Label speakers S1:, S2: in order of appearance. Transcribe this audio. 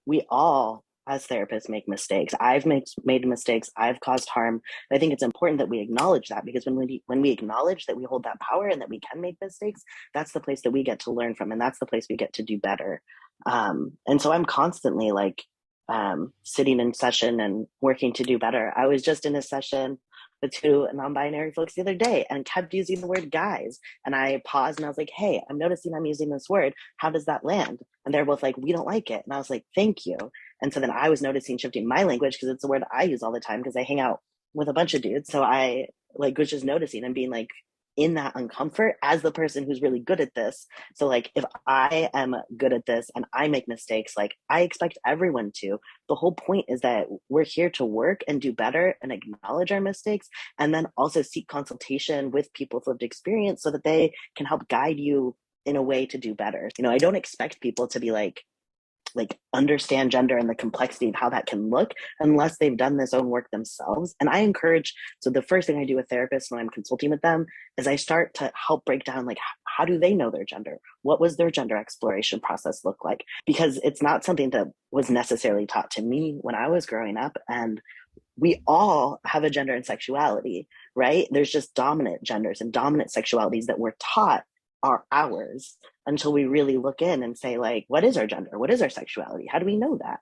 S1: we all as therapists make mistakes. I've made mistakes. I've caused harm. I think it's important that we acknowledge that, because when we acknowledge that we hold that power and that we can make mistakes, that's the place that we get to learn from, and that's the place we get to do better. And so I'm constantly like sitting in session and working to do better. I was just in a session with two non-binary folks the other day and kept using the word guys. And I paused and I was like, hey, I'm noticing I'm using this word. How does that land? And they're both like, we don't like it. And I was like, thank you. And so then I was noticing shifting my language, because it's a word I use all the time because I hang out with a bunch of dudes. So I like was just noticing and being like in that uncomfort as the person who's really good at this. So like if I am good at this and I make mistakes, like I expect everyone to. The whole point is that we're here to work and do better and acknowledge our mistakes, and then also seek consultation with people with lived experience so that they can help guide you in a way to do better. I don't expect people to be like understand gender and the complexity of how that can look unless they've done this own work themselves. And I encourage, so the first thing I do with therapists when I'm consulting with them is I start to help break down, like, how do they know their gender? What was their gender exploration process look like? Because it's not something that was necessarily taught to me when I was growing up. And we all have a gender and sexuality, right? There's just dominant genders and dominant sexualities that we're taught are ours, until we really look in and say, like, what is our gender? What is our sexuality? How do we know that?